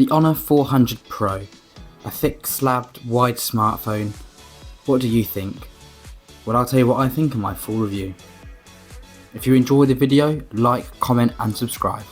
The Honor 400 Pro, a thick slabbed wide smartphone. What do you think? Well, I'll tell you what I think in my full review. If you enjoy the video, like, comment and subscribe.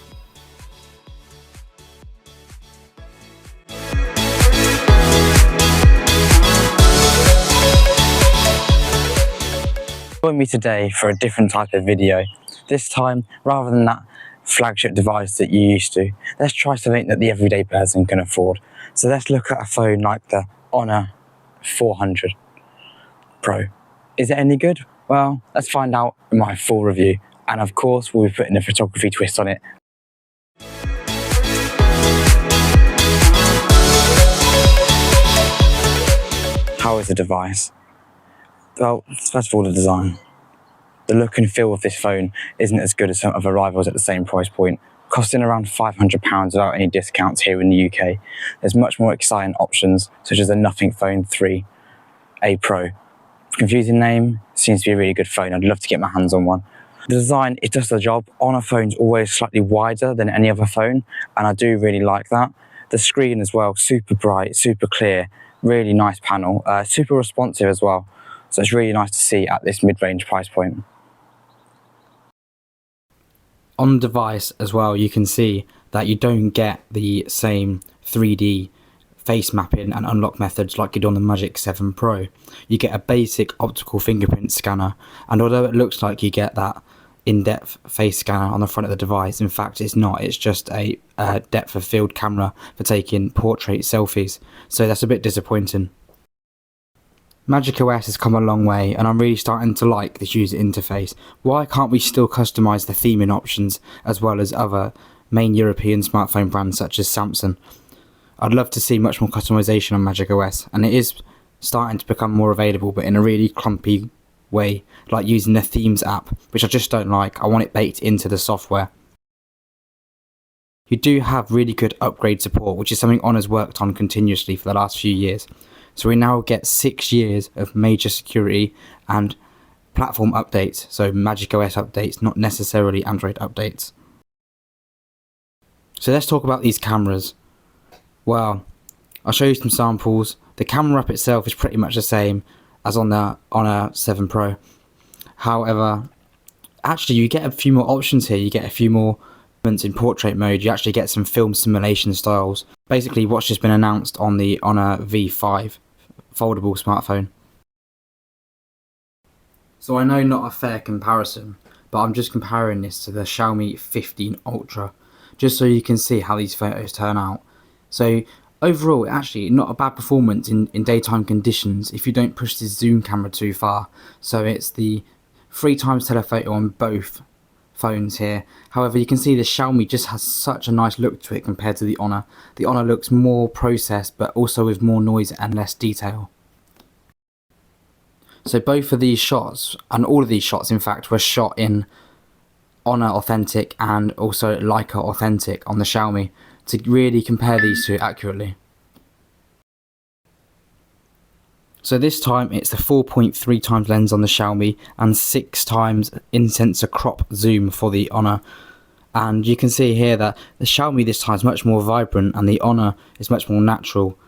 Join me today for a different type of video. This time, rather than that flagship device that you're used to, let's try something that the everyday person can afford. So let's look at a phone like the Honor 400 Pro. Is it any good? Well, let's find out in my full review. And of course, we'll be putting a photography twist on it. How is the device? Well, first of all, the design. The look and feel of this phone isn't as good as some other rivals at the same price point, costing around £500 without any discounts here in the UK. There's much more exciting options, such as the Nothing Phone 3A Pro. Confusing name, seems to be a really good phone. I'd love to get my hands on one. The design, it does the job. On a phone's always slightly wider than any other phone, and I do really like that. The screen as well, super bright, super clear, really nice panel, super responsive as well. So it's really nice to see at this mid-range price point. On the device as well, you can see that you don't get the same 3D face mapping and unlock methods like you do on the Magic 7 Pro. You get a basic optical fingerprint scanner, and although it looks like you get that in-depth face scanner on the front of the device, in fact it's not. It's just a depth of field camera for taking portrait selfies, so that's a bit disappointing. Magic OS has come a long way, and I'm really starting to like this user interface. Why can't we still customise the theming options as well as other main European smartphone brands such as Samsung? I'd love to see much more customisation on Magic OS, and it is starting to become more available, but in a really clumpy way, like using the Themes app, which I just don't like. I want it baked into the software. You do have really good upgrade support, which is something Honor's worked on continuously for the last few years. So we now get 6 years of major security and platform updates, so Magic OS updates, not necessarily Android updates. So let's talk about these cameras. Well, I'll show you some samples. The camera app itself is pretty much the same as on the Honor 7 Pro. However, actually you get a few more options here. You get a few more in portrait mode. You actually get some film simulation styles. Basically what's just been announced on the Honor V5 foldable smartphone. So I know not a fair comparison, but I'm just comparing this to the Xiaomi 15 Ultra, just so you can see how these photos turn out. So overall, actually not a bad performance in daytime conditions if you don't push the zoom camera too far. So it's the 3x telephoto on both phones here. However, you can see the Xiaomi just has such a nice look to it compared to the Honor. The Honor looks more processed, but also with more noise and less detail. So both of these shots, and all of these shots in fact, were shot in Honor Authentic and also Leica Authentic on the Xiaomi to really compare these two accurately. So this time it's the 4.3x lens on the Xiaomi and 6x in-sensor crop zoom for the Honor. And you can see here that the Xiaomi this time is much more vibrant and the Honor is much more natural.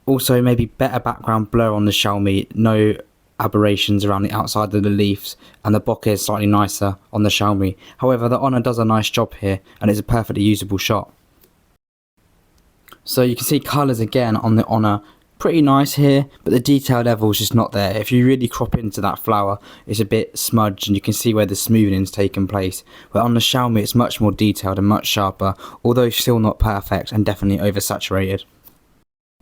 Also maybe better background blur on the Xiaomi, no aberrations around the outside of the leaves, and the bokeh is slightly nicer on the Xiaomi. However, the Honor does a nice job here and it's a perfectly usable shot. So you can see colours again on the Honor. Pretty nice here, but the detail level is just not there. If you really crop into that flower, it's a bit smudged and you can see where the smoothing's taken place. But on the Xiaomi it's much more detailed and much sharper, although still not perfect and definitely oversaturated.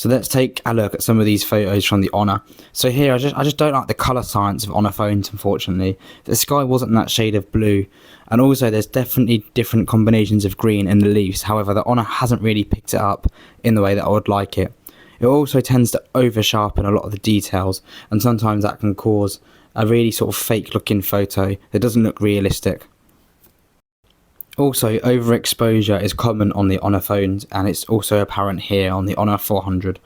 So let's take a look at some of these photos from the Honor. So here I just don't like the colour science of Honor phones, unfortunately. The sky wasn't that shade of blue, and also there's definitely different combinations of green in the leaves. However, the Honor hasn't really picked it up in the way that I would like it. It also tends to over sharpen a lot of the details, and sometimes that can cause a really sort of fake looking photo that doesn't look realistic. Also, overexposure is common on the Honor phones, and it's also apparent here on the Honor 400.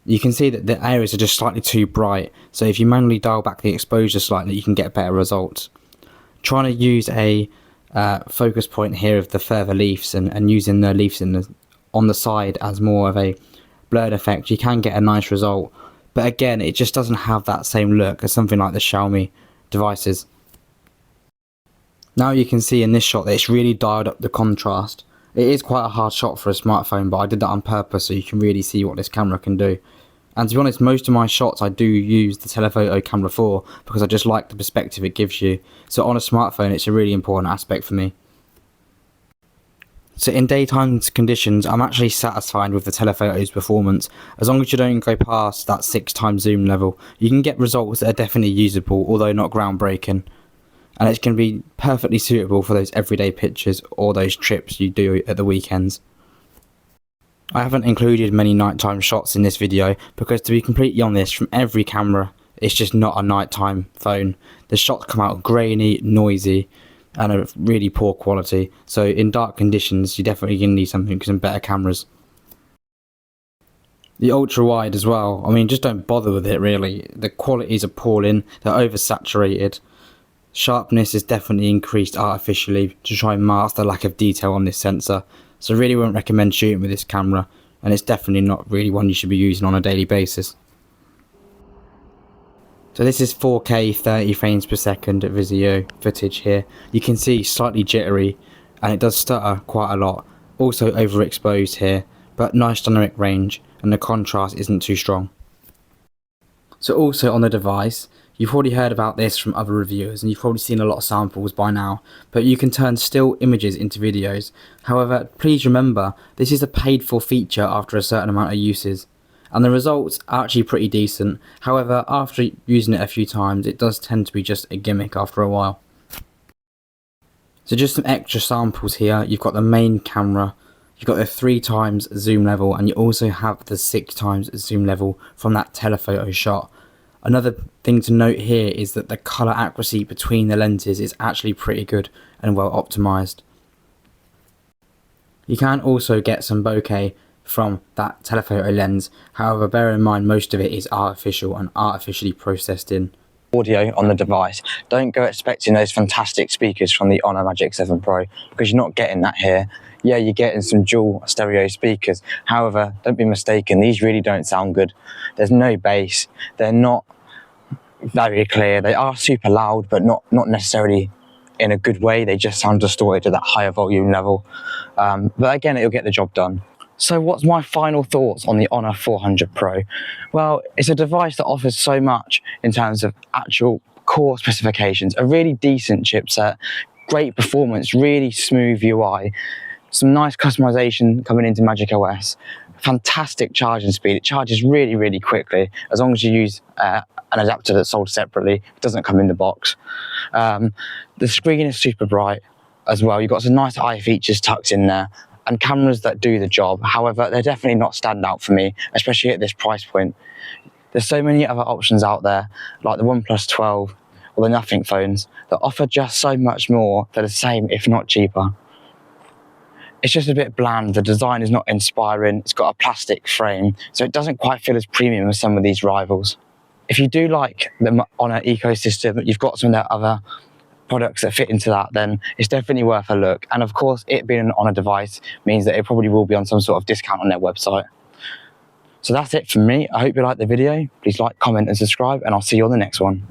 You can see that the areas are just slightly too bright, so if you manually dial back the exposure slightly you can get better results. Trying to use a focus point here of the further leaves and using the leaves in the on the side as more of a blurred effect, you can get a nice result. But again, it just doesn't have that same look as something like the Xiaomi devices. Now you can see in this shot that it's really dialed up the contrast. It is quite a hard shot for a smartphone, but I did that on purpose so you can really see what this camera can do. And to be honest, most of my shots I do use the telephoto camera for, because I just like the perspective it gives you. So on a smartphone, it's a really important aspect for me. So in daytime conditions, I'm actually satisfied with the telephoto's performance. As long as you don't go past that 6x zoom level, you can get results that are definitely usable, although not groundbreaking. And it's going to be perfectly suitable for those everyday pictures or those trips you do at the weekends. I haven't included many nighttime shots in this video because, to be completely honest, from every camera, it's just not a nighttime phone. The shots come out grainy, noisy, and of really poor quality. So in dark conditions, you're definitely going to need some better cameras. The ultra wide as well, I mean, just don't bother with it really. The quality is appalling, they're oversaturated. Sharpness is definitely increased artificially to try and mask the lack of detail on this sensor. So I really won't recommend shooting with this camera, and it's definitely not really one you should be using on a daily basis. So this is 4K 30 frames per second video footage here. You can see slightly jittery, and it does stutter quite a lot. Also overexposed here, but nice dynamic range, and the contrast isn't too strong. So also on the device, you've probably heard about this from other reviewers, and you've probably seen a lot of samples by now, but you can turn still images into videos. However, please remember, this is a paid for feature after a certain amount of uses, and the results are actually pretty decent. However, after using it a few times, it does tend to be just a gimmick after a while. So just some extra samples here. You've got the main camera, you've got the 3x zoom level, and you also have the 6x zoom level from that telephoto shot. Another thing to note here is that the colour accuracy between the lenses is actually pretty good and well optimised. You can also get some bokeh from that telephoto lens, however bear in mind most of it is artificial and artificially processed in. Audio on the device. Don't go expecting those fantastic speakers from the Honor Magic 7 Pro, because you're not getting that here. Yeah, you're getting some dual stereo speakers. However, don't be mistaken, these really don't sound good. There's no bass, they're not very clear, they are super loud, but not necessarily in a good way. They just sound distorted to that higher volume level. But again, it'll get the job done. So what's my final thoughts on the Honor 400 Pro? Well, it's a device that offers so much in terms of actual core specifications, a really decent chipset, great performance, really smooth UI, some nice customization coming into Magic OS, fantastic charging speed. It charges really, really quickly, as long as you use an adapter that's sold separately. It doesn't come in the box. The screen is super bright as well. You've got some nice eye features tucked in there, and cameras that do the job. However, they're definitely not standout for me, especially at this price point. There's so many other options out there, like the OnePlus 12 or the Nothing phones, that offer just so much more for the same, if not cheaper. It's just a bit bland. The design is not inspiring. It's got a plastic frame, so it doesn't quite feel as premium as some of these rivals. If you do like the Honor ecosystem, you've got some of their other products that fit into that, then it's definitely worth a look. And of course, it being an Honor device means that it probably will be on some sort of discount on their website. So that's it from me. I hope you liked the video. Please like, comment and subscribe, and I'll see you on the next one.